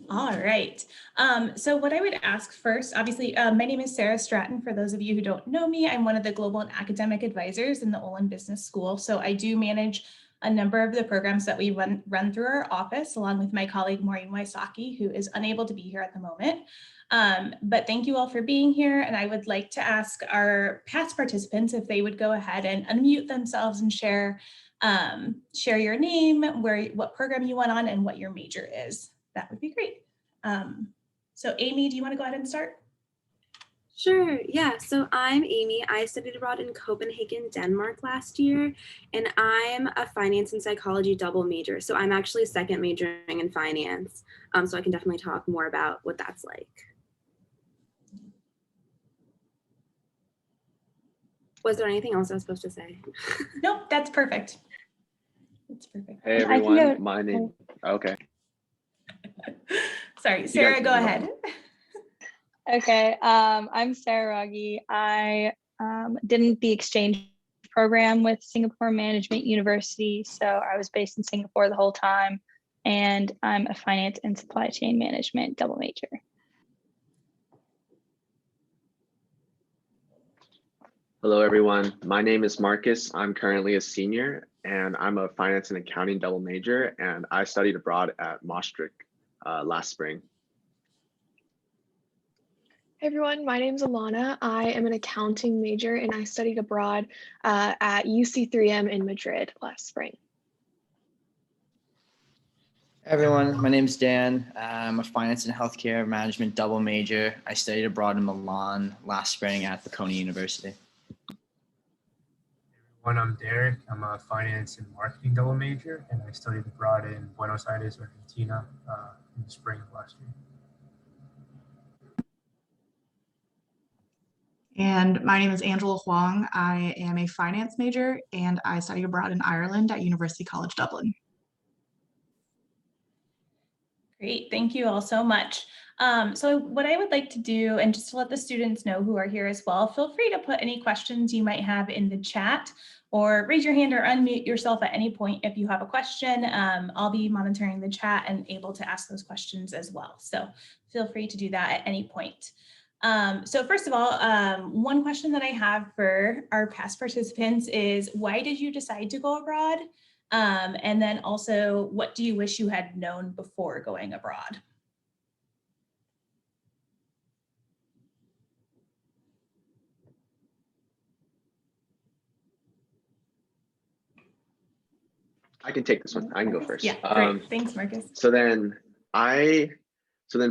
All right. So what I would ask first, obviously, my name is Sarah Stratton. For those of you who don't know me, I'm one of the global and academic advisors in the Olin Business School. So I do manage a number of the programs that we run through our office, along with my colleague Maureen Wysocki, who is unable to be here at the moment. But thank you all for being here. And I would like to ask our past participants if they would go ahead and unmute themselves and share your name, what program you went on, and what your major is. That would be great. So Amy, do you want to go ahead and start? Sure, yeah. So I'm Amy. I studied abroad in Copenhagen, Denmark last year, and I'm a finance and psychology double major. So I'm actually second majoring in finance. So I can definitely talk more about what that's like. Was there anything else I was supposed to say? Nope, that's perfect. That's perfect. Hey everyone, my name, okay. Sorry, Sarah, go ahead. Okay, I'm Sarah Ruggie. I did the exchange program with Singapore Management University, so I was based in Singapore the whole time, and I'm a finance and supply chain management double major. Hello everyone, my name is Marcus. I'm currently a senior and I'm a finance and accounting double major, and I studied abroad at Maastricht last spring. Hey everyone, my name is Alana. I am an accounting major and I studied abroad at UC3M in Madrid last spring. Hey everyone, my name is Dan. I'm a finance and healthcare management double major. I studied abroad in Milan last spring at Bocconi University. I'm Derek. I'm a finance and marketing double major, and I studied abroad in Buenos Aires, Argentina in the spring of last year. And my name is Angela Huang. I am a finance major, and I studied abroad in Ireland at University College Dublin. Great, thank you all so much. So what I would like to do, and just to let the students know who are here as well, feel free to put any questions you might have in the chat, or raise your hand or unmute yourself at any point if you have a question. I'll be monitoring the chat and able to ask those questions as well. So feel free to do that at any point. So first of all, one question that I have for our past participants is, why did you decide to go abroad? And then also, what do you wish you had known before going abroad? I can take this one. I can go first. Yeah, great. Thanks, Marcus. So then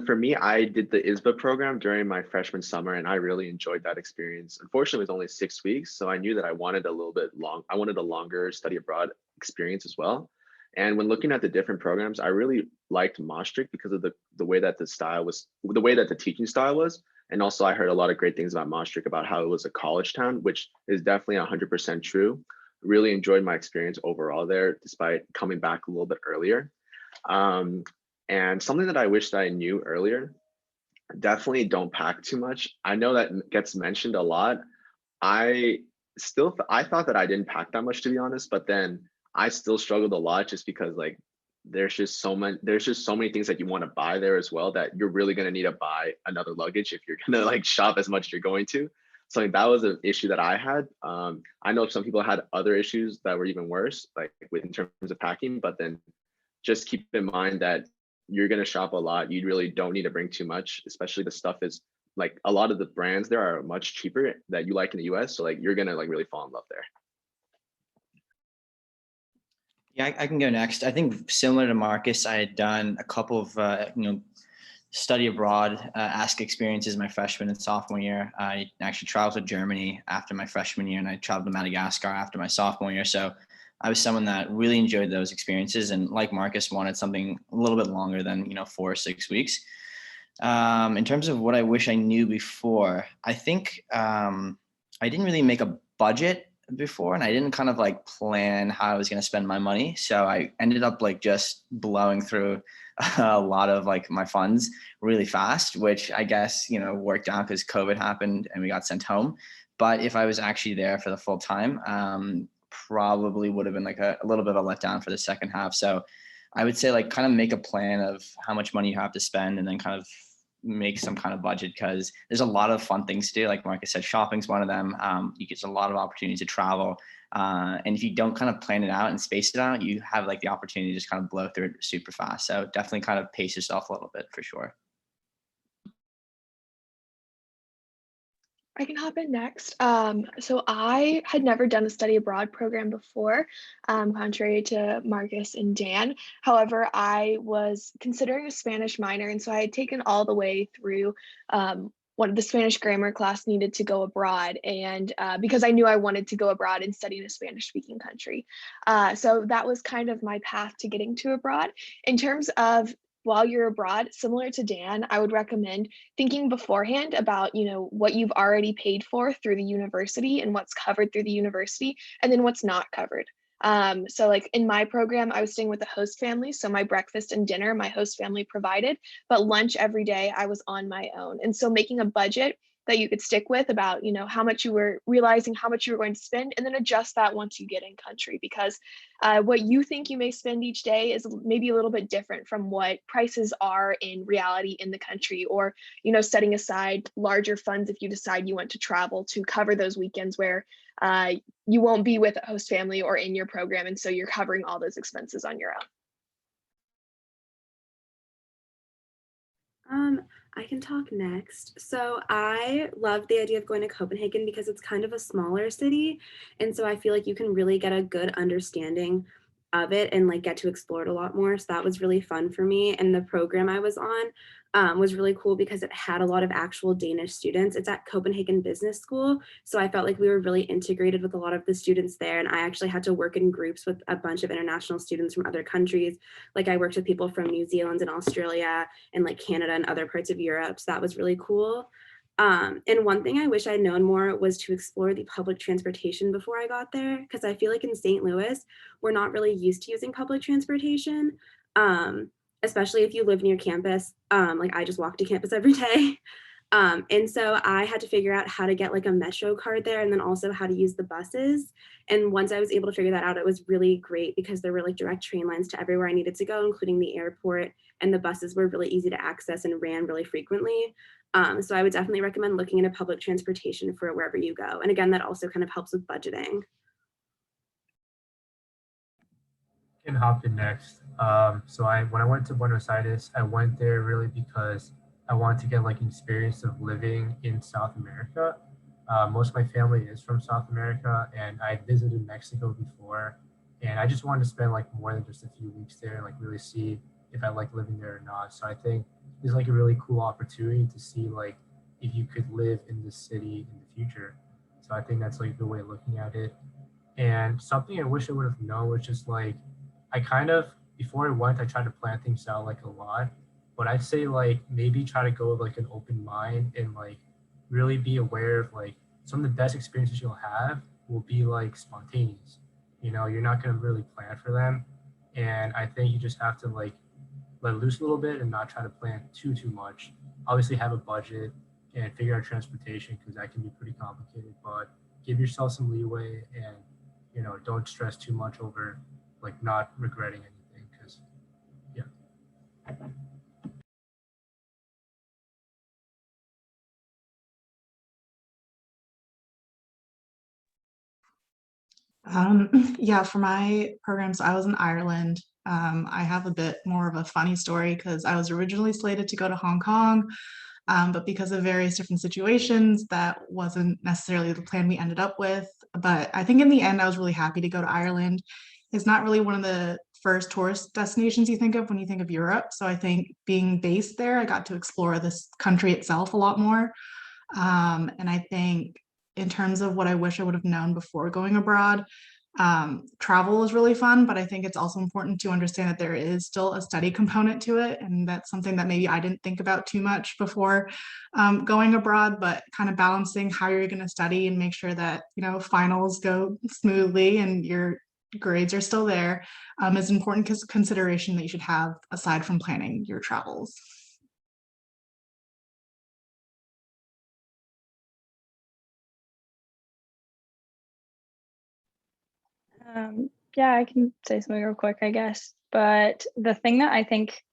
for me, I did the ISBA program during my freshman summer, and I really enjoyed that experience. Unfortunately, it was only 6 weeks, so I knew that I wanted a longer study abroad experience as well. And when looking at the different programs, I really liked Maastricht because of the way that the teaching style was. And also I heard a lot of great things about Maastricht, about how it was a college town, which is definitely 100% true. Really enjoyed my experience overall there, despite coming back a little bit earlier. And something that I wish that I knew earlier, definitely don't pack too much. I know that gets mentioned a lot. I thought that I didn't pack that much, to be honest, but then I still struggled a lot, just because like there's just so many things that you want to buy there as well, that you're really going to need to buy another luggage if you're going to like shop as much as you're going to. So that was an issue that I had. I know some people had other issues that were even worse, like in terms of packing, but then just keep in mind that you're going to shop a lot. You really don't need to bring too much, especially the stuff is like, a lot of the brands there are much cheaper that you like in the US. So like you're going to like really fall in love there. Yeah, I can go next. I think similar to Marcus, I had done a couple of, study abroad ask experiences my freshman and sophomore year. I actually traveled to Germany after my freshman year, and I traveled to Madagascar after my sophomore year. So I was someone that really enjoyed those experiences, and like Marcus, wanted something a little bit longer than 4 or 6 weeks. In terms of what I wish I knew before, I think I didn't really make a budget before, and I didn't kind of like plan how I was going to spend my money. So I ended up like just blowing through a lot of like my funds really fast, which I guess, worked out because COVID happened and we got sent home. But if I was actually there for the full time, probably would have been like a little bit of a letdown for the second half. So I would say like kind of make a plan of how much money you have to spend and then kind of make some kind of budget, because there's a lot of fun things to do. Like Marcus said, shopping's one of them. You get a lot of opportunities to travel. And if you don't kind of plan it out and space it out, you have like the opportunity to just kind of blow through it super fast. So definitely kind of pace yourself a little bit for sure. I can hop in next. So I had never done a study abroad program before, contrary to Marcus and Dan. However, I was considering a Spanish minor, and so I had taken all the way through one of the Spanish grammar class needed to go abroad, and because I knew I wanted to go abroad and study in a Spanish-speaking country. So that was kind of my path to getting to abroad. In terms of while you're abroad, similar to Dan, I would recommend thinking beforehand about, what you've already paid for through the university and what's covered through the university, and then what's not covered. So like in my program, I was staying with a host family. So my breakfast and dinner, my host family provided, but lunch every day I was on my own. And so making a budget that you could stick with about, how much you were realizing how much you were going to spend, and then adjust that once you get in country, because what you think you may spend each day is maybe a little bit different from what prices are in reality in the country, or, setting aside larger funds if you decide you want to travel to cover those weekends where you won't be with a host family or in your program. And so you're covering all those expenses on your own. I can talk next. So I love the idea of going to Copenhagen because it's kind of a smaller city. And so I feel like you can really get a good understanding of it and like get to explore it a lot more. So that was really fun for me. And the program I was on was really cool because it had a lot of actual Danish students. It's at Copenhagen Business School. So I felt like we were really integrated with a lot of the students there. And I actually had to work in groups with a bunch of international students from other countries. Like I worked with people from New Zealand and Australia and like Canada and other parts of Europe. So that was really cool. And one thing I wish I'd known more was to explore the public transportation before I got there, because I feel like in St. Louis, we're not really used to using public transportation, especially if you live near campus. Like I just walk to campus every day. And so I had to figure out how to get like a Metro card there, and then also how to use the buses. And once I was able to figure that out, it was really great because there were like direct train lines to everywhere I needed to go, including the airport, and the buses were really easy to access and ran really frequently. So I would definitely recommend looking into public transportation for wherever you go. And again, that also kind of helps with budgeting. Can hop in next. When I went to Buenos Aires, I went there really because I wanted to get like an experience of living in South America. Most of my family is from South America, and I visited Mexico before, and I just wanted to spend like more than just a few weeks there and like really see if I like living there or not. So I think it's like a really cool opportunity to see like if you could live in this city in the future. So I think that's like a good way of looking at it. And something I wish I would have known was just like I kind of before I went, I tried to plan things out like a lot, but I'd say like maybe try to go with like an open mind and like really be aware of like some of the best experiences you'll have will be like spontaneous. You're not gonna really plan for them, and I think you just have to like let loose a little bit and not try to plan too much. Obviously, have a budget and figure out transportation because that can be pretty complicated, but give yourself some leeway and don't stress too much over like not regretting anything because yeah. Yeah, for my programs, I was in Ireland. I have a bit more of a funny story because I was originally slated to go to Hong Kong, but because of various different situations, that wasn't necessarily the plan we ended up with. But I think in the end, I was really happy to go to Ireland. It's not really one of the first tourist destinations you think of when you think of Europe. So I think being based there, I got to explore this country itself a lot more. And I think in terms of what I wish I would have known before going abroad, travel is really fun, but I think it's also important to understand that there is still a study component to it. And that's something that maybe I didn't think about too much before going abroad, but kind of balancing how you're going to study and make sure that, finals go smoothly and your grades are still there is important consideration that you should have aside from planning your travels. Yeah, I can say something real quick, I guess. but the thing that I think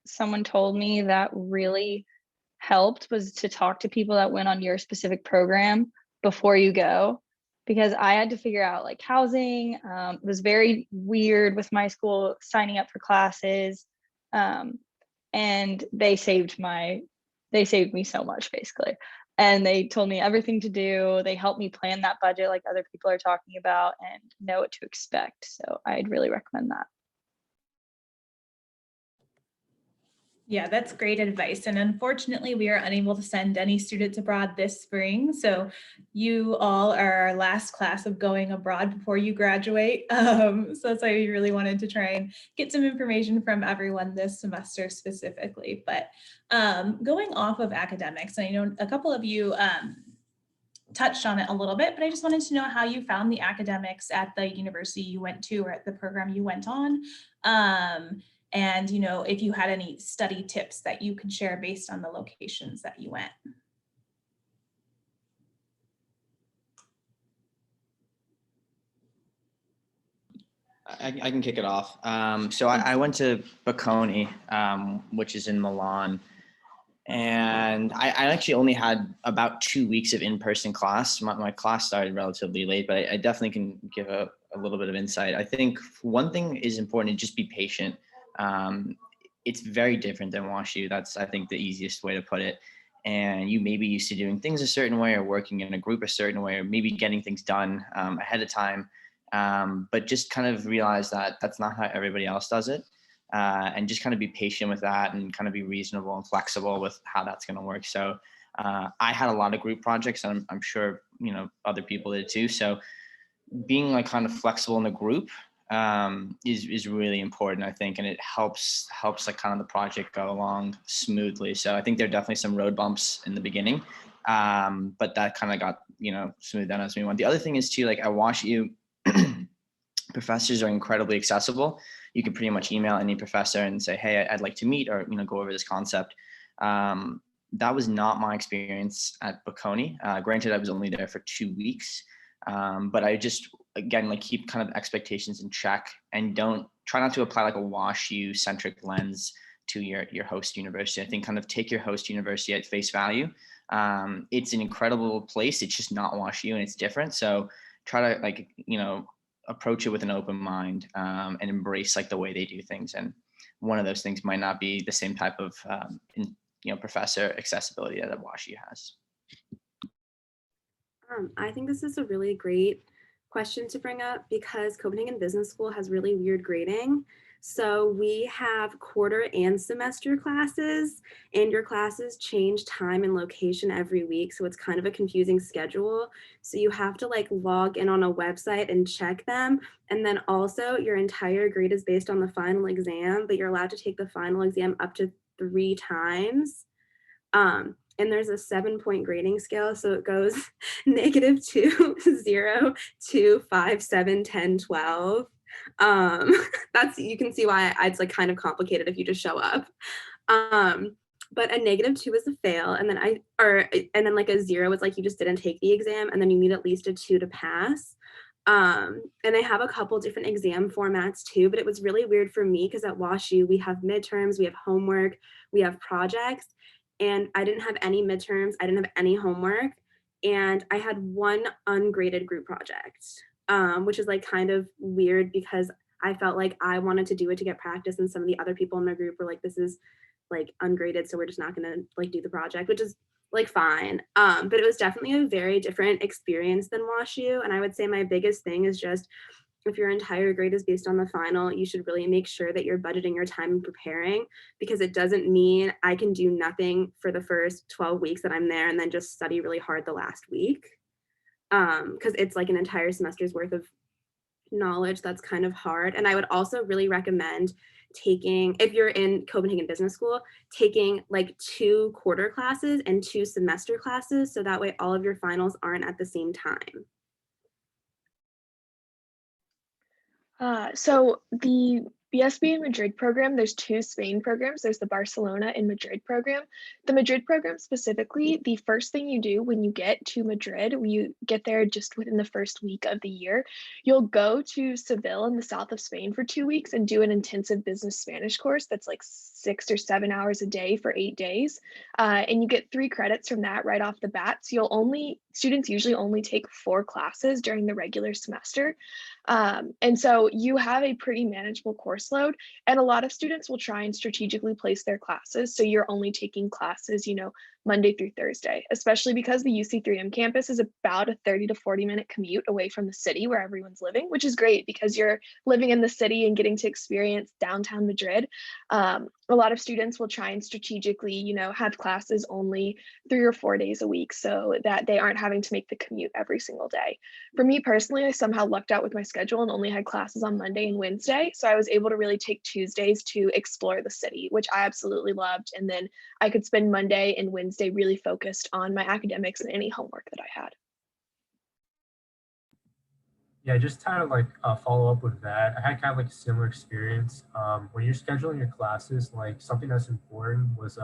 someone told me that really helped was to talk to people that went on your specific program before you go, because I had to figure out like housing. It was very weird with my school signing up for classes, and they saved me so much basically. And they told me everything to do. They helped me plan that budget like other people are talking about and know what to expect. So I'd really recommend that. Yeah, that's great advice. And unfortunately, we are unable to send any students abroad this spring. So you all are our last class of going abroad before you graduate. So that's why we really wanted to try and get some information from everyone this semester specifically. But going off of academics, I know a couple of you touched on it a little bit, but I just wanted to know how you found the academics at the university you went to or at the program you went on. And if you had any study tips that you could share based on the locations that you went. I can kick it off. So I went to Bocconi, which is in Milan, and I actually only had about 2 weeks of in-person class. My class started relatively late, but I definitely can give a little bit of insight. I think one thing is important to just be patient. It's very different than WashU. That's, I think, the easiest way to put it. And you may be used to doing things a certain way or working in a group a certain way, or maybe getting things done ahead of time. But just kind of realize that that's not how everybody else does it. And just kind of be patient with that and kind of be reasonable and flexible with how that's going to work. So I had a lot of group projects, and I'm sure, other people did too. So being like kind of flexible in the group is really important, I think, and it helps like kind of the project go along smoothly. So I think there are definitely some road bumps in the beginning, but that kind of got smoothed down as we went. The other thing is too, like at WashU, professors are incredibly accessible. You can pretty much email any professor and say, hey, I'd like to meet, or go over this concept. That was not my experience at Bocconi. Granted, I was only there for 2 weeks, but I just, again, like keep kind of expectations in check and try not to apply like a WashU centric lens to your host university. I think kind of take your host university at face value. It's an incredible place. It's just not WashU and it's different. So try to approach it with an open mind and embrace like the way they do things. And one of those things might not be the same type of professor accessibility that WashU has. I think this is a really great question to bring up because Copenhagen Business School has really weird grading. So we have quarter and semester classes, and your classes change time and location every week. So it's kind of a confusing schedule. So you have to like log in on a website and check them. And then also your entire grade is based on the final exam, but you're allowed to take the final exam up to 3 times. And there's a 7-point grading scale. So it goes -2, 0, 2, 5, 7, 10, 12. You can see why it's like kind of complicated if you just show up. But a -2 is a fail. And then like a 0 is like you just didn't take the exam, and then you need at least a 2 to pass. And they have a couple different exam formats too, but it was really weird for me because at WashU, we have midterms, we have homework, we have projects. And I didn't have any midterms, I didn't have any homework, and I had 1 ungraded group project, which is like kind of weird because I felt like I wanted to do it to get practice, and some of the other people in my group were like, this is like ungraded, so we're just not gonna like do the project, which is like fine. But it was definitely a very different experience than WashU, and I would say my biggest thing is just, if your entire grade is based on the final, you should really make sure that you're budgeting your time and preparing, because it doesn't mean I can do nothing for the first 12 weeks that I'm there and then just study really hard the last week. Because it's like an entire semester's worth of knowledge that's kind of hard. And I would also really recommend taking, if you're in Copenhagen Business School, taking like 2 quarter classes and 2 semester classes. So that way all of your finals aren't at the same time. So the BSB and Madrid program, there's two Spain programs. There's the Barcelona and Madrid program. The Madrid program specifically, the first thing you do when you get to Madrid, when you get there just within the first week of the year, you'll go to Seville in the south of Spain for 2 weeks and do an intensive business Spanish course that's like 6 or 7 hours a day for 8 days. And you get 3 credits from that right off the bat. So students usually only take 4 classes during the regular semester. And so you have a pretty manageable course load, and a lot of students will try and strategically place their classes. So you're only taking classes, Monday through Thursday, especially because the UC3M campus is about a 30 to 40 minute commute away from the city where everyone's living, which is great because you're living in the city and getting to experience downtown Madrid. A lot of students will try and strategically, have classes only 3 or 4 days a week so that they aren't having to make the commute every single day. For me personally, I somehow lucked out with my schedule and only had classes on Monday and Wednesday. So I was able to really take Tuesdays to explore the city, which I absolutely loved. And then I could spend Monday and Wednesday really focused on my academics and any homework that I had. Yeah, just kind of like follow up with that. I had kind of like a similar experience. When you're scheduling your classes, like something that's important was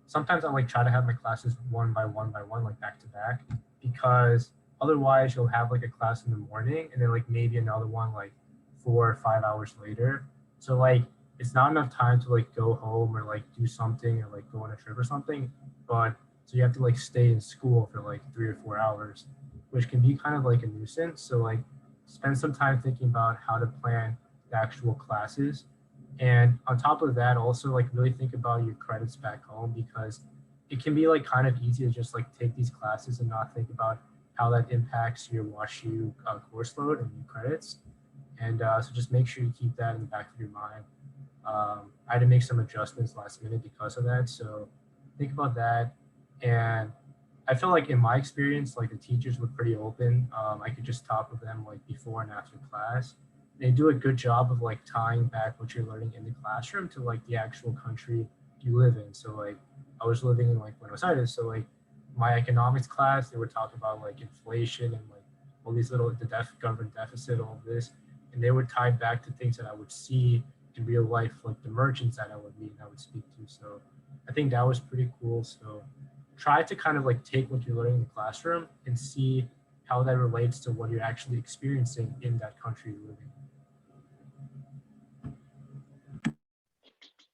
sometimes I like try to have my classes one by one, like back to back, because otherwise you'll have like a class in the morning and then like maybe another one like 4 or 5 hours later. So like it's not enough time to like go home or like do something or like go on a trip or something. But so you have to like stay in school for like 3 or 4 hours, which can be kind of like a nuisance. So like spend some time thinking about how to plan the actual classes. And on top of that, also like really think about your credits back home, because it can be like kind of easy to just like take these classes and not think about how that impacts your WashU course load and your credits. And so just make sure you keep that in the back of your mind. I had to make some adjustments last minute because of that. So think about that. And I feel like in my experience, like the teachers were pretty open. I could just talk with them like before and after class. They do a good job of like tying back what you're learning in the classroom to like the actual country you live in. So like I was living in like Buenos Aires, so like my economics class, they would talk about like inflation and like all these little government deficit, all of this, and they would tie back to things that I would see in real life, like the merchants that I would meet and I would speak to. So I think that was pretty cool. So try to kind of like take what you're learning in the classroom and see how that relates to what you're actually experiencing in that country you're living in.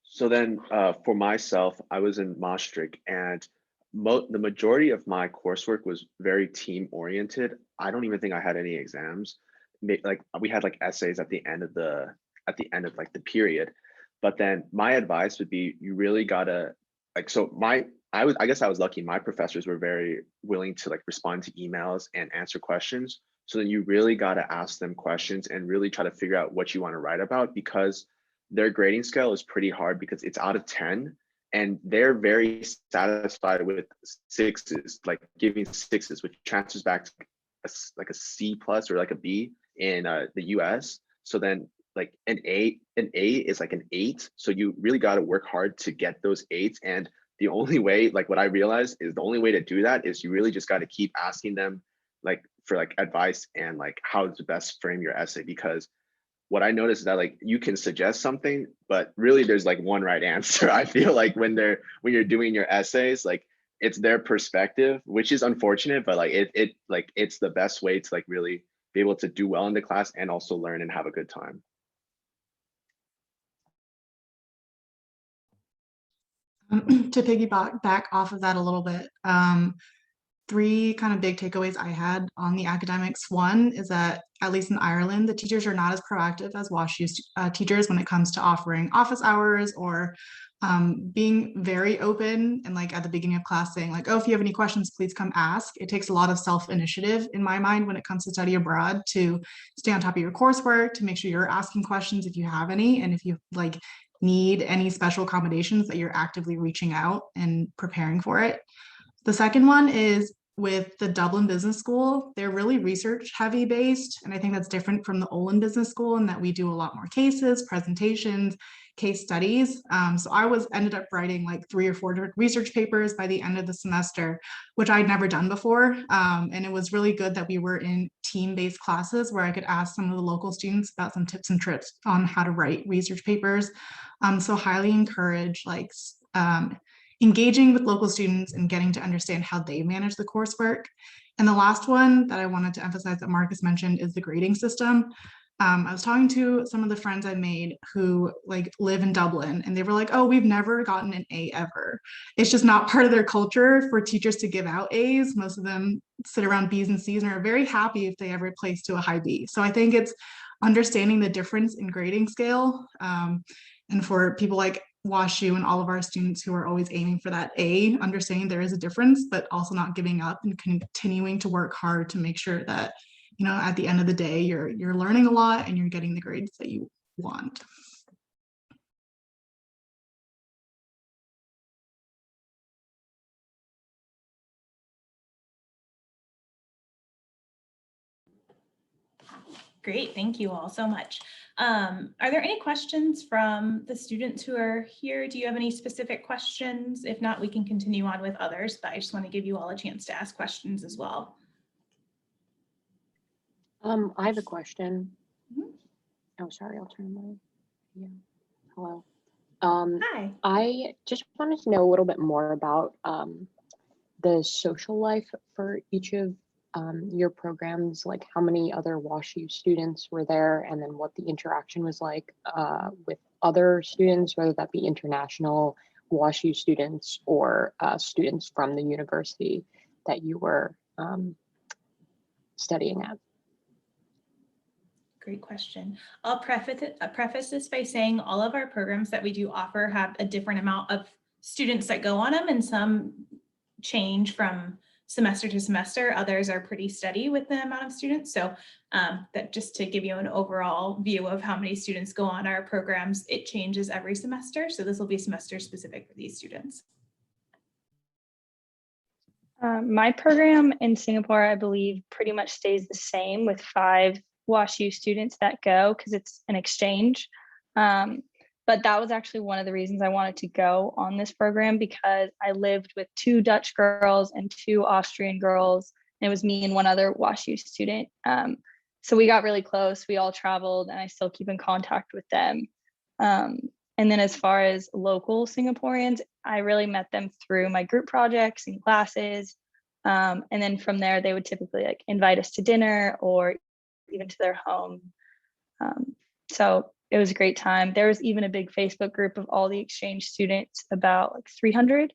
So then for myself, I was in Maastricht, and the majority of my coursework was very team oriented. I don't even think I had any exams. Like we had like essays at the end of like the period. But then my advice would be, you really gotta like, I guess I was lucky. My professors were very willing to like respond to emails and answer questions. So then you really got to ask them questions and really try to figure out what you want to write about, because their grading scale is pretty hard because it's out of 10 and they're very satisfied with 6s, like giving 6s, which transfers back to like a C plus or like a B in the US. So then like an A is like an 8. So you really got to work hard to get those 8s. And the only way, like what I realized is the only way to do that is you really just got to keep asking them like for like advice and like how to best frame your essay. Because what I noticed is that like you can suggest something, but really there's like one right answer. I feel like when you're doing your essays, like it's their perspective, which is unfortunate, but like it's the best way to like really be able to do well in the class and also learn and have a good time. To piggyback back off of that a little bit, 3 kind of big takeaways I had on the academics. One is that, at least in Ireland, the teachers are not as proactive as WashU teachers when it comes to offering office hours or being very open and like at the beginning of class saying like, oh, if you have any questions, please come ask. It takes a lot of self-initiative in my mind when it comes to study abroad to stay on top of your coursework, to make sure you're asking questions if you have any, and if you like need any special accommodations that you're actively reaching out and preparing for it. The second one is with the Dublin Business School, they're really research heavy based. And I think that's different from the Olin Business School in that we do a lot more cases, presentations, case studies. So I ended up writing like 3 or 4 different research papers by the end of the semester, which I'd never done before. And it was really good that we were in team-based classes where I could ask some of the local students about some tips and tricks on how to write research papers. So highly encourage like engaging with local students and getting to understand how they manage the coursework. And the last one that I wanted to emphasize that Marcus mentioned is the grading system. I was talking to some of the friends I made who like live in Dublin, and they were like, oh, we've never gotten an A ever. It's just not part of their culture for teachers to give out A's. Most of them sit around B's and C's and are very happy if they ever place to a high B. So I think it's understanding the difference in grading scale. And for people like WashU and all of our students who are always aiming for that A, understanding there is a difference, but also not giving up and continuing to work hard to make sure that, you know, at the end of the day, you're learning a lot and you're getting the grades that you want. Great, thank you all so much. Are there any questions from the students who are here? Do you have any specific questions? If not, we can continue on with others, but I just want to give you all a chance to ask questions as well. I have a question. Mhm. Oh, sorry, I'll turn my, yeah, hello. Hi. I just wanted to know a little bit more about the social life for each of your programs, like how many other WashU students were there, and then what the interaction was like with other students, whether that be international WashU students or students from the university that you were studying at. Great question. I'll preface this by saying all of our programs that we do offer have a different amount of students that go on them, and some change from semester to semester. Others are pretty steady with the amount of students. So that just to give you an overall view of how many students go on our programs, it changes every semester. So this will be semester specific for these students. My program in Singapore, I believe, pretty much stays the same with 5 WashU students that go because it's an exchange. But that was actually one of the reasons I wanted to go on this program, because I lived with 2 Dutch girls and 2 Austrian girls. And it was me and one other WashU student. So we got really close. We all traveled, and I still keep in contact with them. And then as far as local Singaporeans, I really met them through my group projects and classes. And then from there, they would typically like invite us to dinner or even to their home. So it was a great time. There was even a big Facebook group of all the exchange students, about like 300.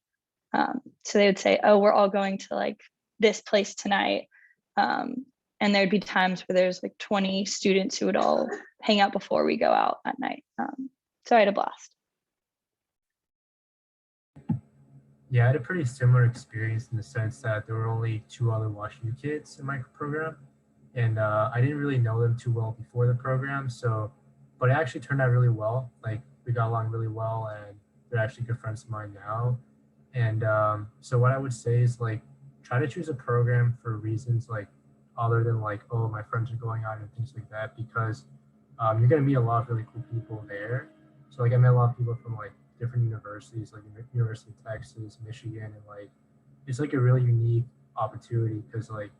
So they would say, oh, we're all going to like this place tonight. And there'd be times where there's like 20 students who would all hang out before we go out at night. So I had a blast. Yeah, I had a pretty similar experience in the sense that there were only 2 other WashU kids in my program, and I didn't really know them too well before the program. So, but it actually turned out really well. Like we got along really well, and they're actually good friends of mine now. And so what I would say is like try to choose a program for reasons like other than like, oh, my friends are going out and things like that, because you're gonna meet a lot of really cool people there. So like I met a lot of people from like different universities, like University of Texas, Michigan, and like it's like a really unique opportunity because like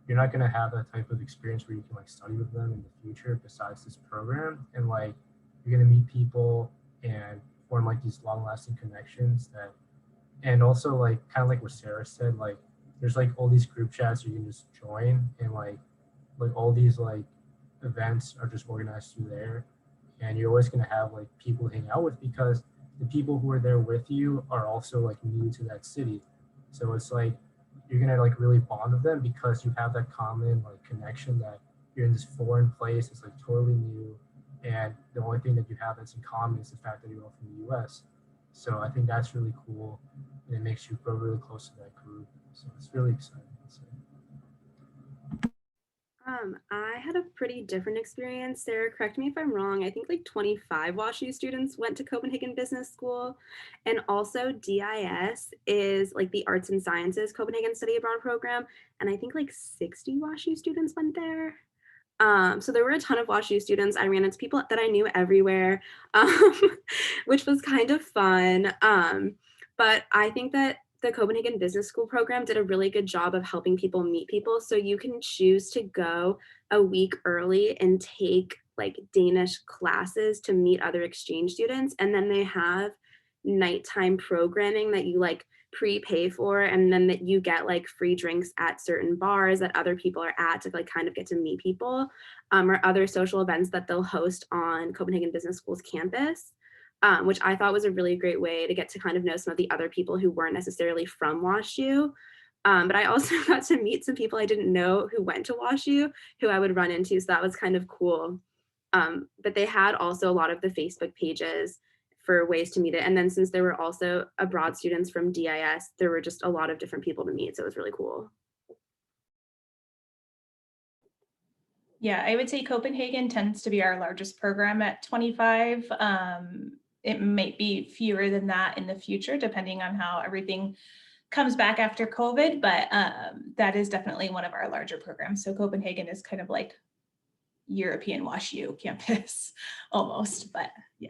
you're not gonna have that type of experience where you can like study with them in the future besides this program, and like you're gonna meet people and form like these long-lasting connections that, and also like kind of like what Sarah said, like there's like all these group chats you can just join, and like all these like events are just organized through there, and you're always going to have like people to hang out with because the people who are there with you are also like new to that city. So it's like you're going to like really bond with them because you have that common like connection that you're in this foreign place. It's like totally new, and the only thing that you have that's in common is the fact that you're all from the US. So I think that's really cool, and it makes you grow really close to that group. So it's really exciting. I had a pretty different experience. Sarah, correct me if I'm wrong. I think like 25 WashU students went to Copenhagen Business School. And also DIS is like the Arts and Sciences Copenhagen Study Abroad program. And I think like 60 WashU students went there. So there were a ton of WashU students. I ran into people that I knew everywhere, um, which was kind of fun. But I think that the Copenhagen Business School program did a really good job of helping people meet people. So you can choose to go a week early and take like Danish classes to meet other exchange students. And then they have nighttime programming that you like prepay for, and then that you get like free drinks at certain bars that other people are at to like kind of get to meet people, or other social events that they'll host on Copenhagen Business School's campus, which I thought was a really great way to get to kind of know some of the other people who weren't necessarily from WashU. But I also got to meet some people I didn't know who went to WashU who I would run into, so that was kind of cool. But they had also a lot of the Facebook pages for ways to meet it. And then since there were also abroad students from DIS, there were just a lot of different people to meet. So it was really cool. Yeah, I would say Copenhagen tends to be our largest program at 25. It might be fewer than that in the future, depending on how everything comes back after COVID, but that is definitely one of our larger programs. So Copenhagen is kind of like European WashU campus almost, but yeah.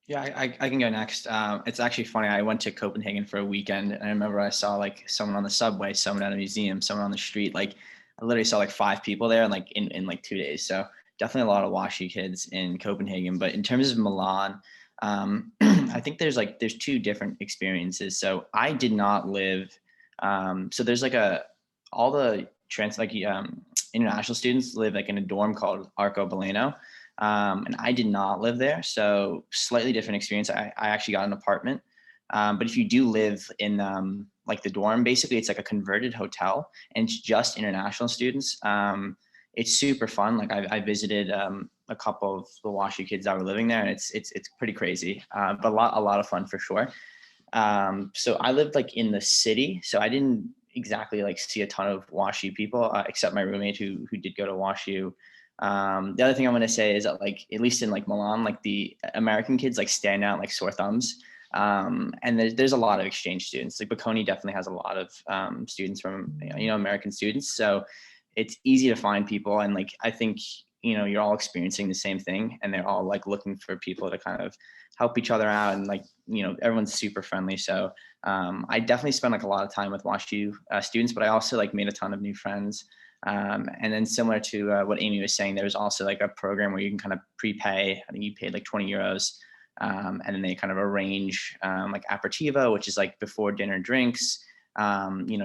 Yeah, I can go next. It's actually funny. I went to Copenhagen for a weekend, and I remember I saw like someone on the subway, someone at a museum, someone on the street. Like I literally saw like 5 people there, and like in like 2 days. So definitely a lot of WashU kids in Copenhagen. But in terms of Milan, I think there's 2 different experiences. So I did not live. So there's like all the international students live like in a dorm called Arcobaleno. And I did not live there, so slightly different experience. I actually got an apartment, but if you do live in like the dorm, basically it's like a converted hotel, and it's just international students. It's super fun. Like I visited a couple of the WashU kids that were living there, and it's pretty crazy, but a lot of fun for sure. So I lived like in the city, so I didn't exactly like see a ton of WashU people, except my roommate who did go to WashU. The other thing I'm going to say is that like, at least in like Milan, like the American kids like stand out like sore thumbs. And there's a lot of exchange students. Like Bocconi definitely has a lot of students from, American students. So it's easy to find people. And like, I think, you're all experiencing the same thing, and they're all like looking for people to kind of help each other out. And like, everyone's super friendly. So I definitely spent like a lot of time with WashU students, but I also like made a ton of new friends. And then similar to what Amy was saying, there's also like a program where you can kind of prepay. I think you paid like 20 euros. And then they kind of arrange like aperitivo, which is like before dinner drinks,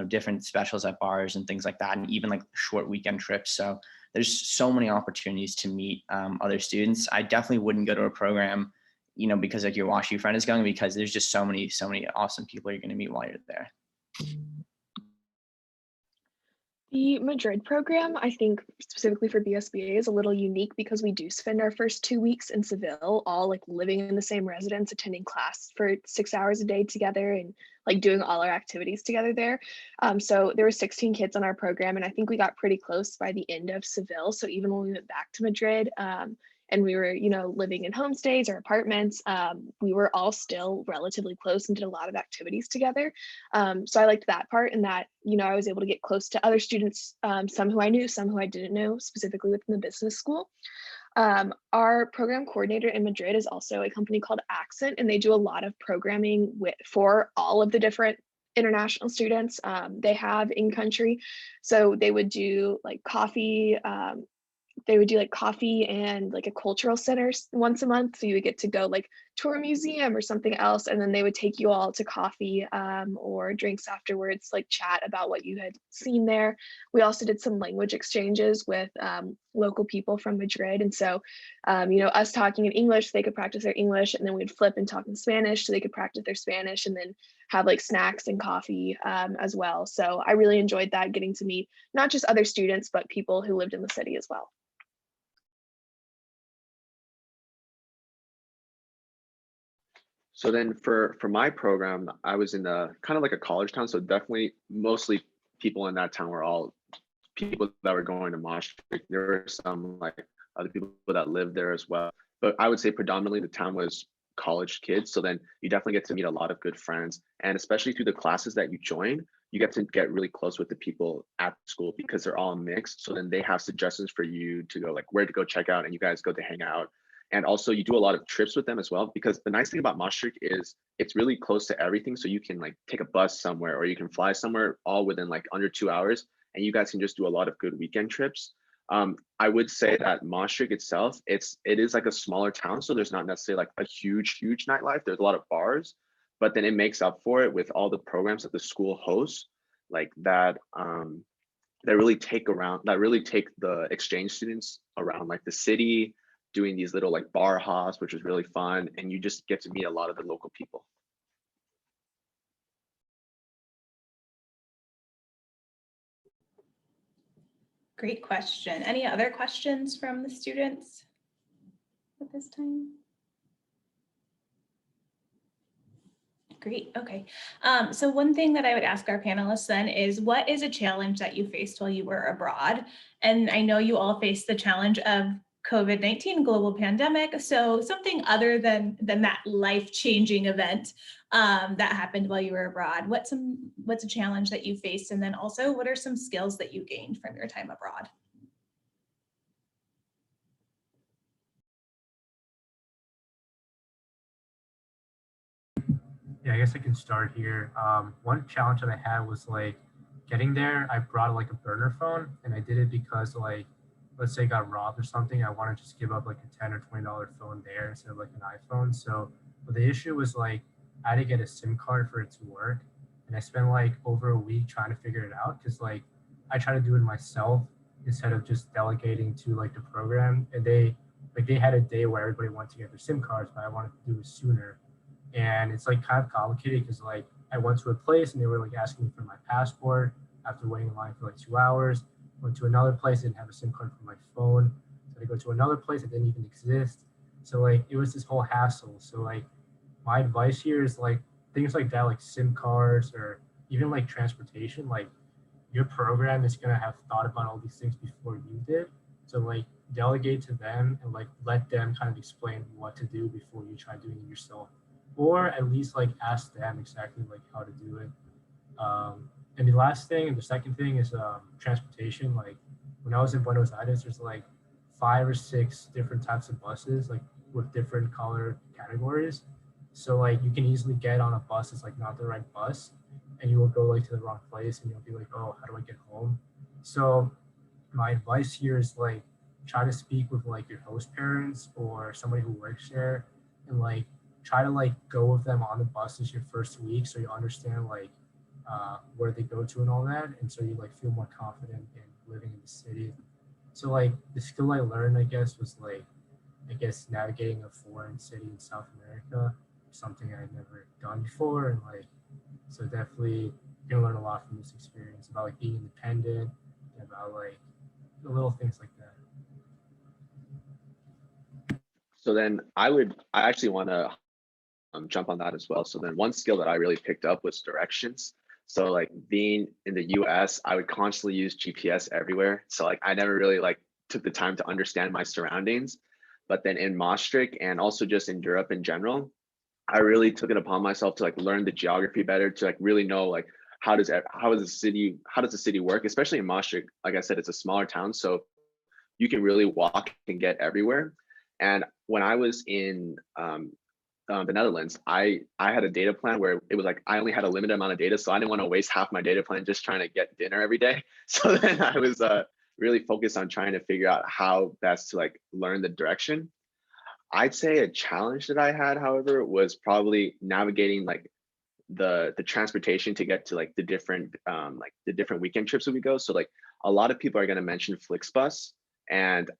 different specials at bars and things like that. And even like short weekend trips. So there's so many opportunities to meet other students. I definitely wouldn't go to a program, because like your WashU friend is going, because there's just so many awesome people you're going to meet while you're there. The Madrid program, I think specifically for BSBA, is a little unique because we do spend our first 2 weeks in Seville, all like living in the same residence, attending class for 6 hours a day together, and like doing all our activities together there. So there were 16 kids on our program, and I think we got pretty close by the end of Seville. So even when we went back to Madrid, and we were, living in homestays or apartments, we were all still relatively close and did a lot of activities together. So I liked that part, and that, I was able to get close to other students, some who I knew, some who I didn't know, specifically within the business school. Our program coordinator in Madrid is also a company called Accent, and they do a lot of programming for all of the different international students they have in country. So they would do like coffee, and like a cultural center once a month. So you would get to go like tour a museum or something else. And then they would take you all to coffee or drinks afterwards, like chat about what you had seen there. We also did some language exchanges with local people from Madrid. And so, us talking in English, they could practice their English, and then we'd flip and talk in Spanish so they could practice their Spanish, and then have like snacks and coffee as well. So I really enjoyed that, getting to meet not just other students, but people who lived in the city as well. So then for my program, I was in a kind of like a college town. So definitely mostly people in that town were all people that were going to Maastricht. There were some like other people that lived there as well. But I would say predominantly the town was college kids. So then you definitely get to meet a lot of good friends. And especially through the classes that you join, you get to get really close with the people at school because they're all mixed. So then they have suggestions for you to go like where to go check out, and you guys go to hang out. And also you do a lot of trips with them as well, because the nice thing about Maastricht is it's really close to everything. So you can like take a bus somewhere or you can fly somewhere all within like under 2 hours, and you guys can just do a lot of good weekend trips. I would say that Maastricht itself, it is like a smaller town. So there's not necessarily like a huge nightlife. There's a lot of bars, but then it makes up for it with all the programs that the school hosts, like that, that really take the exchange students around like the city, doing these little like bar hops, which is really fun. And you just get to meet a lot of the local people. Great question. Any other questions from the students at this time? Great, okay. So one thing that I would ask our panelists then is, what is a challenge that you faced while you were abroad? And I know you all faced the challenge of COVID-19 global pandemic. So something other than that life-changing event that happened while you were abroad. What's a challenge that you faced? And then also, what are some skills that you gained from your time abroad? Yeah, I guess I can start here. One challenge that I had was like getting there. I brought like a burner phone, and I did it because like, let's say I got robbed or something, I want to just give up like a $10 or $20 phone there instead of like an iPhone. So, but the issue was like I had to get a SIM card for it to work, and I spent like over a week trying to figure it out because like I try to do it myself instead of just delegating to like the program. And they had a day where everybody wanted to get their SIM cards, but I wanted to do it sooner. And it's like kind of complicated because like I went to a place and they were like asking me for my passport after waiting in line for like 2 hours. Went to another place, didn't have a SIM card for my phone. So I go to another place that didn't even exist. So like it was this whole hassle. So like my advice here is like things like that, like SIM cards or even like transportation, like your program is gonna have thought about all these things before you did. So like delegate to them and like let them kind of explain what to do before you try doing it yourself. Or at least like ask them exactly like how to do it. And the last thing, and the second thing is transportation. Like when I was in Buenos Aires, there's like 5 or 6 different types of buses, like with different color categories. So like you can easily get on a bus that's like not the right bus, and you will go like to the wrong place, and you'll be like, oh, how do I get home? So my advice here is like try to speak with like your host parents or somebody who works there, and like try to like go with them on the buses your first week so you understand like where they go to and all that, and so you like feel more confident in living in the city. So like the skill I learned, I guess, was like navigating a foreign city in South America, something I had never done before, and like so definitely you're gonna learn a lot from this experience about like being independent, and about like the little things like that. So then I actually want to jump on that as well. So then one skill that I really picked up was directions. So like being in the US, I would constantly use GPS everywhere. So like I never really like took the time to understand my surroundings. But then in Maastricht and also just in Europe in general, I really took it upon myself to like learn the geography better, to like really know like how does the city work, especially in Maastricht. Like I said, it's a smaller town, so you can really walk and get everywhere. And when I was in the Netherlands, I had a data plan where it was like I only had a limited amount of data, so I didn't want to waste half my data plan just trying to get dinner every day. So then I was really focused on trying to figure out how best to like learn the direction. I'd say a challenge that I had, however, was probably navigating like the transportation to get to like the different weekend trips that we go. So like a lot of people are going to mention Flixbus, and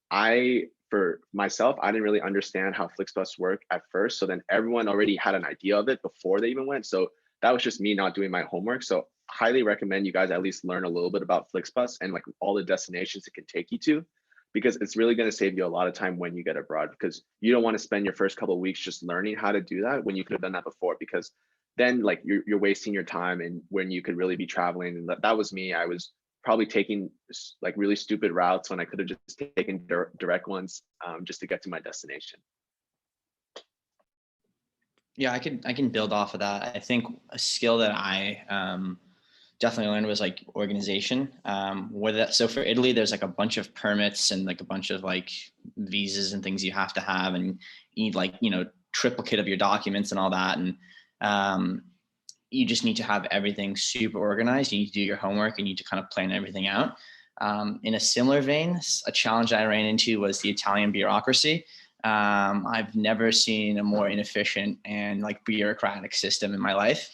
for myself, I didn't really understand how Flixbus worked at first. So then everyone already had an idea of it before they even went. So that was just me not doing my homework. So highly recommend you guys at least learn a little bit about Flixbus and like all the destinations it can take you to, because it's really going to save you a lot of time when you get abroad, because you don't want to spend your first couple of weeks just learning how to do that when you could have done that before, because then like you're wasting your time and when you could really be traveling. And that was me. I was probably taking like really stupid routes when I could have just taken direct ones just to get to my destination. Yeah, I can build off of that. I think a skill that I definitely learned was like organization. So for Italy, there's like a bunch of permits and like a bunch of like visas and things you have to have, and you need like, you know, triplicate of your documents and all that. And you just need to have everything super organized. You need to do your homework and you need to kind of plan everything out. In a similar vein, a challenge I ran into was the Italian bureaucracy. I've never seen a more inefficient and like bureaucratic system in my life.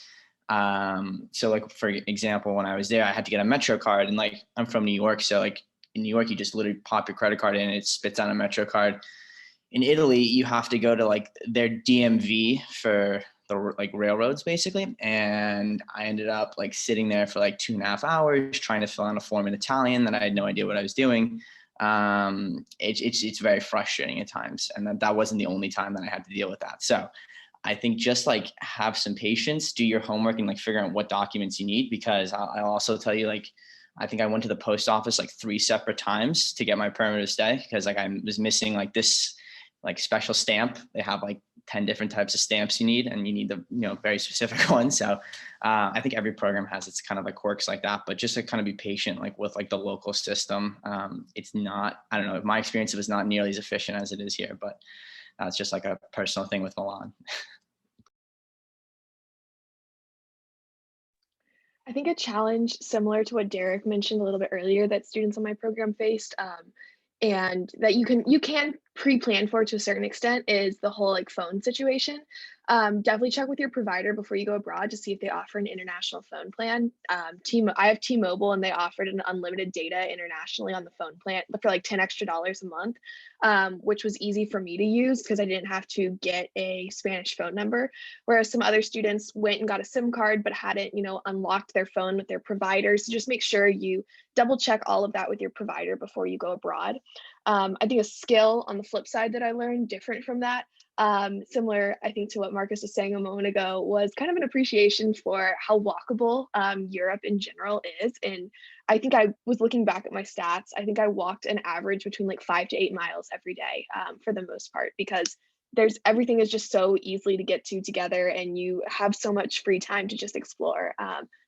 So like, for example, when I was there, I had to get a Metro card, and like, I'm from New York. So like in New York, you just literally pop your credit card in and it spits out a Metro card. In Italy, you have to go to like their DMV for the like railroads basically. And I ended up like sitting there for like 2.5 hours trying to fill out a form in Italian that I had no idea what I was doing. It's very frustrating at times. And that wasn't the only time that I had to deal with that. So I think just like have some patience, do your homework, and like figure out what documents you need, because I'll also tell you, like, I think I went to the post office like 3 separate times to get my permit of stay, because like I was missing like this like special stamp. They have like 10 different types of stamps you need, and you need the, you know, very specific one. So I think every program has its kind of like quirks like that, but just to kind of be patient, like with like the local system. It's not, I don't know, my experience, it was not nearly as efficient as it is here, but that's just like a personal thing with Milan. I think a challenge similar to what Derek mentioned a little bit earlier that students on my program faced, and that you can pre-plan for to a certain extent, is the whole like phone situation. Definitely check with your provider before you go abroad to see if they offer an international phone plan. I have T-Mobile, and they offered an unlimited data internationally on the phone plan for like $10 extra a month, which was easy for me to use because I didn't have to get a Spanish phone number. Whereas some other students went and got a SIM card but hadn't, you know, unlocked their phone with their providers. So just make sure you double check all of that with your provider before you go abroad. I think a skill on the flip side that I learned different from that, similar, I think, to what Marcus was saying a moment ago, was kind of an appreciation for how walkable Europe in general is. And I think I was looking back at my stats. I think I walked an average between like 5 to 8 miles every day for the most part, because everything is just so easily to get to together, and you have so much free time to just explore.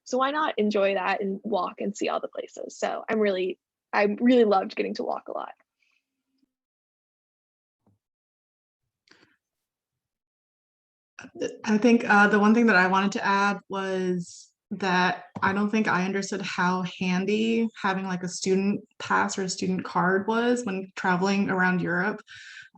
So why not enjoy that and walk and see all the places? So I really loved getting to walk a lot. I think the one thing that I wanted to add was that I don't think I understood how handy having like a student pass or a student card was when traveling around Europe.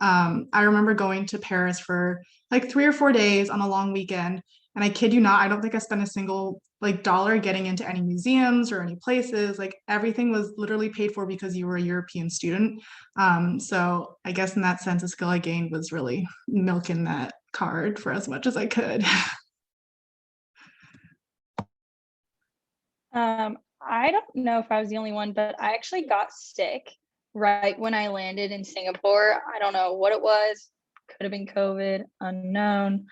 I remember going to Paris for like 3 or 4 days on a long weekend, and I kid you not, I don't think I spent a single like dollar getting into any museums or any places. Like everything was literally paid for because you were a European student. So I guess in that sense, a skill I gained was really milking that card for as much as I could. I don't know if I was the only one, but I actually got sick right when I landed in Singapore. I don't know what it was. Could have been COVID, unknown.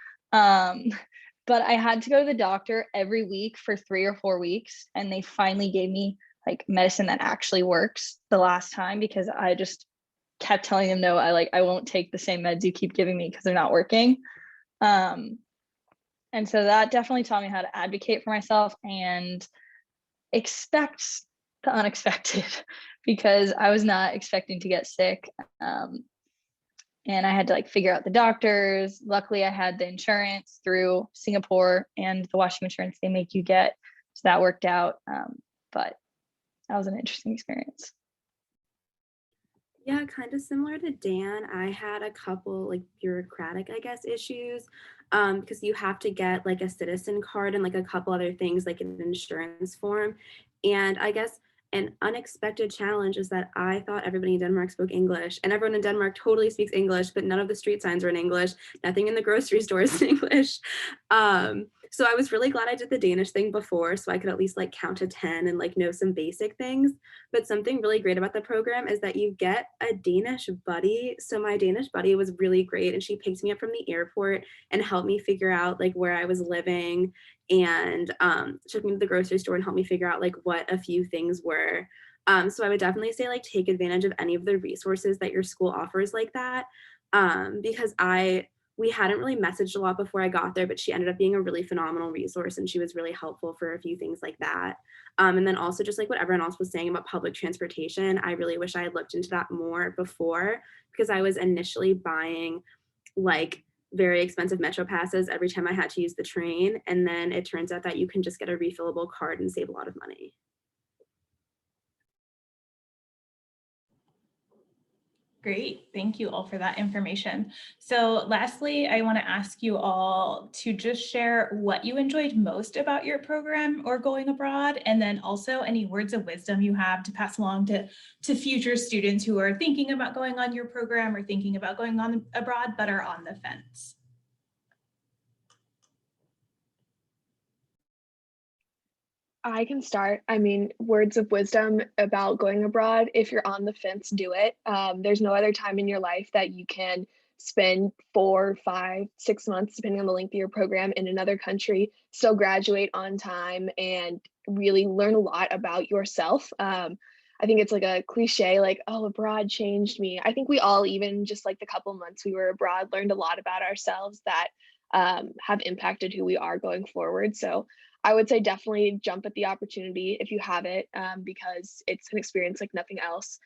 But I had to go to the doctor every week for 3 or 4 weeks, and they finally gave me like medicine that actually works the last time, because I just kept telling them, no, I won't take the same meds you keep giving me because they're not working. And so that definitely taught me how to advocate for myself and expect the unexpected, because I was not expecting to get sick. And I had to like figure out the doctors. Luckily, I had the insurance through Singapore and the washing insurance they make you get. So that worked out. But that was an interesting experience. Yeah, kind of similar to Dan. I had a couple like bureaucratic, I guess, issues because you have to get like a citizen card and like a couple other things like an insurance form. And I guess an unexpected challenge is that I thought everybody in Denmark spoke English, and everyone in Denmark totally speaks English, but none of the street signs are in English. Nothing in the grocery store is in English. So I was really glad I did the Danish thing before so I could at least like count to 10 and like know some basic things. But something really great about the program is that you get a Danish buddy. So my Danish buddy was really great and she picked me up from the airport and helped me figure out like where I was living and took me to the grocery store and helped me figure out like what a few things were. So I would definitely say like take advantage of any of the resources that your school offers like that. Because we hadn't really messaged a lot before I got there, but she ended up being a really phenomenal resource and she was really helpful for a few things like that. And then also just like what everyone else was saying about public transportation, I really wish I had looked into that more before because I was initially buying like very expensive metro passes every time I had to use the train. And then it turns out that you can just get a refillable card and save a lot of money. Great. Thank you all for that information. So lastly, I want to ask you all to just share what you enjoyed most about your program or going abroad, and then also any words of wisdom you have to pass along to future students who are thinking about going on your program or thinking about going on abroad but are on the fence. I can start. I mean, words of wisdom about going abroad. If you're on the fence, do it. There's no other time in your life that you can spend 4, 5, 6 months, depending on the length of your program, in another country, still graduate on time, and really learn a lot about yourself. I think it's like a cliche, like, oh, abroad changed me. I think we all, even just like the couple months we were abroad, learned a lot about ourselves that have impacted who we are going forward. So I would say definitely jump at the opportunity if you have it, because it's an experience like nothing else.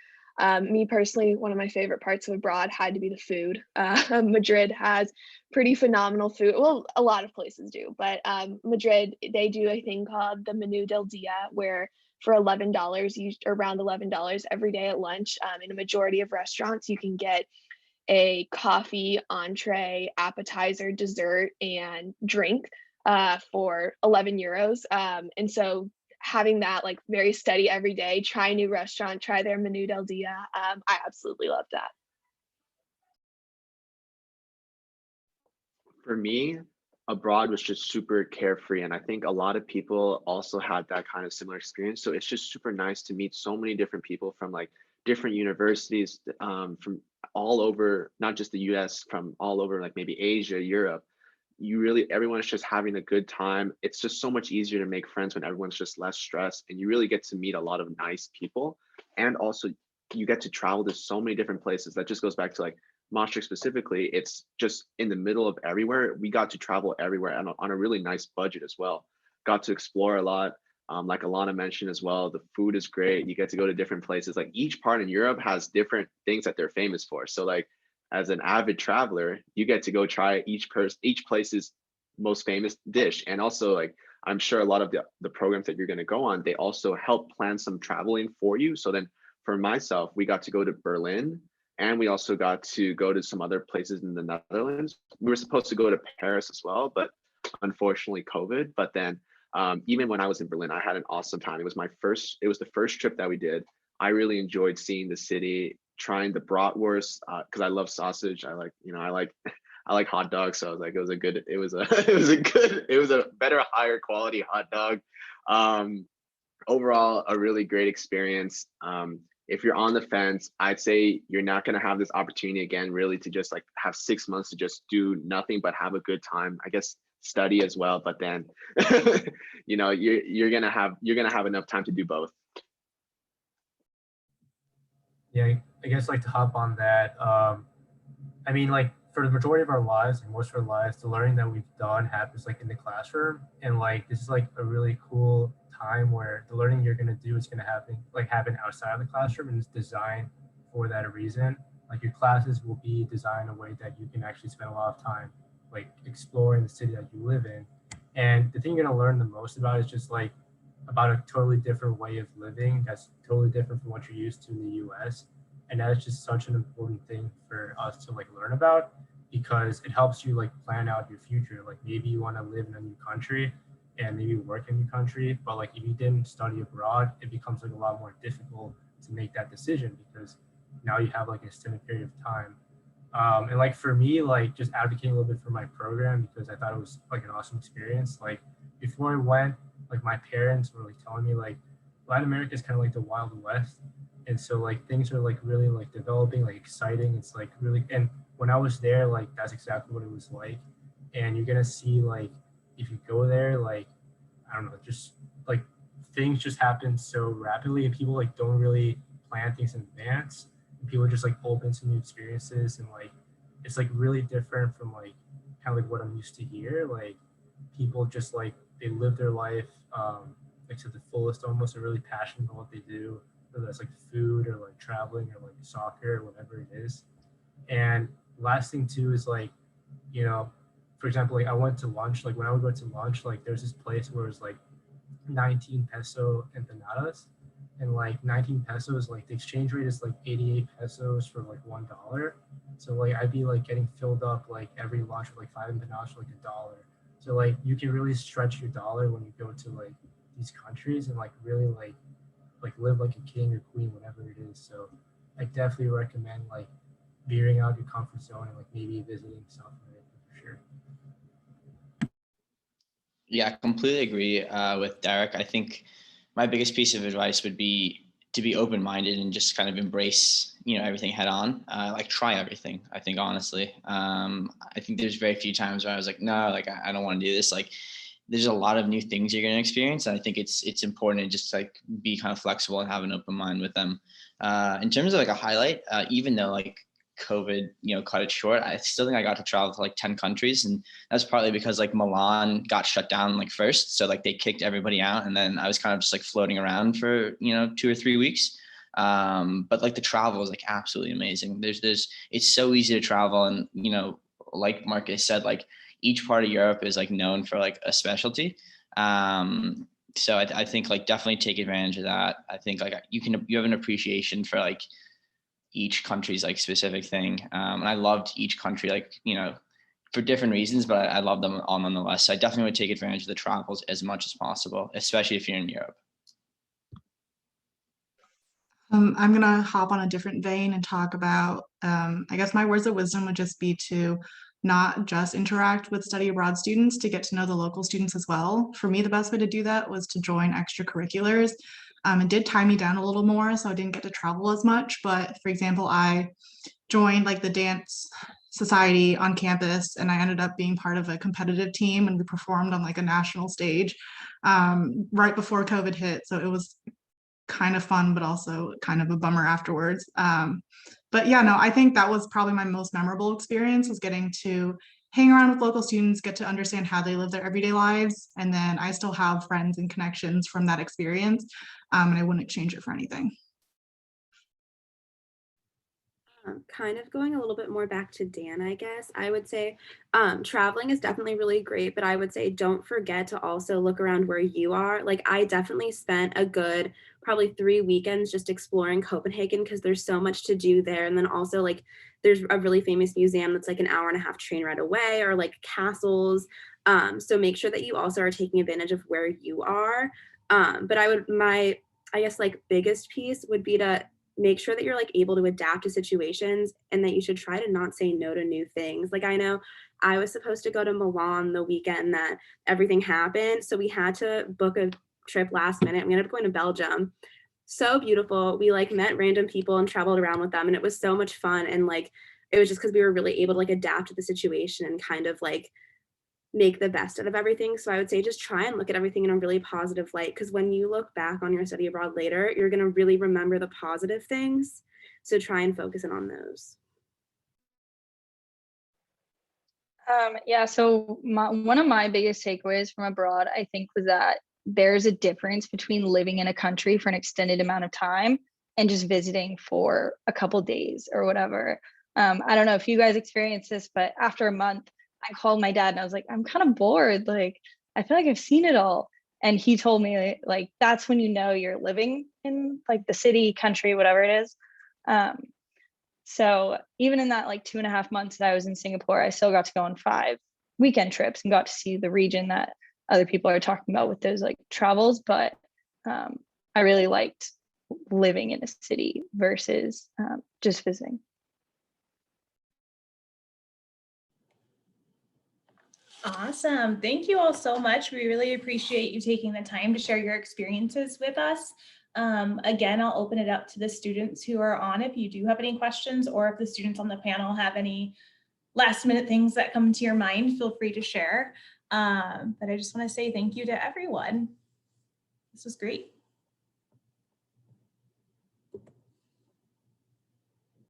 Me personally, one of my favorite parts of abroad had to be the food. Madrid has pretty phenomenal food. Well, a lot of places do, but Madrid, they do a thing called the Menu del Dia, where for $11, around $11 every day at lunch, in a majority of restaurants, you can get a coffee, entree, appetizer, dessert, and drink for 11 euros. And so having that like very steady every day, try a new restaurant, try their menu del dia. I absolutely love that. For me, abroad was just super carefree. And I think a lot of people also had that kind of similar experience. So it's just super nice to meet so many different people from like different universities, from all over, not just the US, from all over like maybe Asia, Europe. Everyone's just having a good time. It's just so much easier to make friends when everyone's just less stressed, and you really get to meet a lot of nice people. And also you get to travel to so many different places. That just goes back to like Maastricht specifically. It's just in the middle of everywhere. We got to travel everywhere and on a really nice budget as well. Got to explore a lot. Like Alana mentioned as well, the food is great. You get to go to different places. Like each part in Europe has different things that they're famous for. So like as an avid traveler, you get to go try each place's most famous dish. And also like I'm sure a lot of the programs that you're going to go on, they also help plan some traveling for you. So then for myself, we got to go to Berlin, and we also got to go to some other places in the Netherlands. We were supposed to go to Paris as well, but unfortunately COVID. But then even when I was in Berlin, I had an awesome time. It was the first trip that we did. I really enjoyed seeing the city, trying the bratwurst, because I love sausage. I like hot dogs. So I was like, it was a better, higher quality hot dog. Overall, a really great experience. If you're on the fence, I'd say you're not going to have this opportunity again, really, to just like have 6 months to just do nothing but have a good time. I guess study as well, but then you're gonna have enough time to do both. Yeah, I guess like to hop on that. I mean, like for the majority of our lives and most of our lives, the learning that we've done happens like in the classroom, and like this is like a really cool time where the learning you're gonna do is gonna happen outside of the classroom, and it's designed for that reason. Like your classes will be designed in a way that you can actually spend a lot of time like exploring the city that you live in. And the thing you're gonna learn the most about is just like about a totally different way of living that's totally different from what you're used to in the US. And that is just such an important thing for us to like learn about, because it helps you like plan out your future. Like maybe you want to live in a new country and maybe work in a new country, but like if you didn't study abroad, it becomes like a lot more difficult to make that decision, because now you have like an extended period of time And like for me, like just advocating a little bit for my program because I thought it was like an awesome experience. Like before I went, like my parents were like telling me like Latin America is kind of like the Wild West. And so like things are like really like developing, like exciting. It's like really, and when I was there, like that's exactly what it was like. And you're gonna see like if you go there, like I don't know, just like things just happen so rapidly and people like don't really plan things in advance. And people are just like open to new experiences and like it's like really different from like kind of like what I'm used to here. Like people just like they live their life like to the fullest almost. They're really passionate about what they do, whether that's like food or like traveling or like soccer or whatever it is. And last thing too is like, you know, for example, like I went to lunch, like when I would go to lunch, like there's this place where it's like 19 peso empanadas and like 19 pesos like the exchange rate is like 88 pesos for like $1. So like I'd be like getting filled up like every lunch with like 5 empanadas for like $1. So like you can really stretch your dollar when you go to like these countries and like really like live like a king or queen, whatever it is. So I definitely recommend like veering out your comfort zone and like maybe visiting South America for sure. Yeah, I completely agree with Derek. I think my biggest piece of advice would be to be open-minded and just kind of embrace, everything head on. Like try everything. I think honestly, I think there's very few times where I was like, no, like I don't want to do this. Like there's a lot of new things you're going to experience, and I think it's important to just like be kind of flexible and have an open mind with them. In terms of like a highlight, even though like COVID, cut it short, I still think I got to travel to like 10 countries. And that's partly because like Milan got shut down like first. So like they kicked everybody out. And then I was kind of just like floating around for, 2 or 3 weeks. But like the travel was like absolutely amazing. It's so easy to travel. And, like Marcus said, like each part of Europe is like known for like a specialty. So I think like definitely take advantage of that. I think like you have an appreciation for like each country's like specific thing. And I loved each country, like, for different reasons, but I love them all nonetheless. So I definitely would take advantage of the travels as much as possible, especially if you're in Europe. I'm gonna hop on a different vein and talk about, I guess my words of wisdom would just be to not just interact with study abroad students, to get to know the local students as well. For me, the best way to do that was to join extracurriculars. It did tie me down a little more, so I didn't get to travel as much. But for example, I joined like the dance society on campus, and I ended up being part of a competitive team, and we performed on like a national stage right before COVID hit. So it was kind of fun, but also kind of a bummer afterwards. But yeah, no, I think that was probably my most memorable experience, was getting to hang around with local students, get to understand how they live their everyday lives. And then I still have friends and connections from that experience, and I wouldn't change it for anything. Kind of going a little bit more back to Dan, I guess. I would say traveling is definitely really great, but I would say don't forget to also look around where you are. Like I definitely spent a good probably 3 weekends just exploring Copenhagen because there's so much to do there. And then also like there's a really famous museum that's like an hour and a half train ride away, or like castles. So make sure that you also are taking advantage of where you are. But I guess like biggest piece would be to make sure that you're like able to adapt to situations, and that you should try to not say no to new things. Like I know I was supposed to go to Milan the weekend that everything happened. So we had to book a trip last minute. We ended up going to Belgium. So beautiful. We like met random people and traveled around with them. And it was so much fun. And like it was just because we were really able to like adapt to the situation and kind of like make the best out of everything. So I would say just try and look at everything in a really positive light, because when you look back on your study abroad later, you're going to really remember the positive things. So try and focus in on those. Yeah, so one of my biggest takeaways from abroad, I think, was that there's a difference between living in a country for an extended amount of time and just visiting for a couple days or whatever. I don't know if you guys experience this, but after a month, I called my dad and I was like, I'm kind of bored. Like, I feel like I've seen it all. And he told me like, that's when you know you're living in like the city, country, whatever it is. So even in that like 2.5 months that I was in Singapore, I still got to go on 5 weekend trips and got to see the region that other people are talking about with those like travels. But I really liked living in a city versus just visiting. Awesome. Thank you all so much. We really appreciate you taking the time to share your experiences with us. Again, I'll open it up to the students who are on if you do have any questions, or if the students on the panel have any last minute things that come to your mind, feel free to share. But I just want to say thank you to everyone. This was great.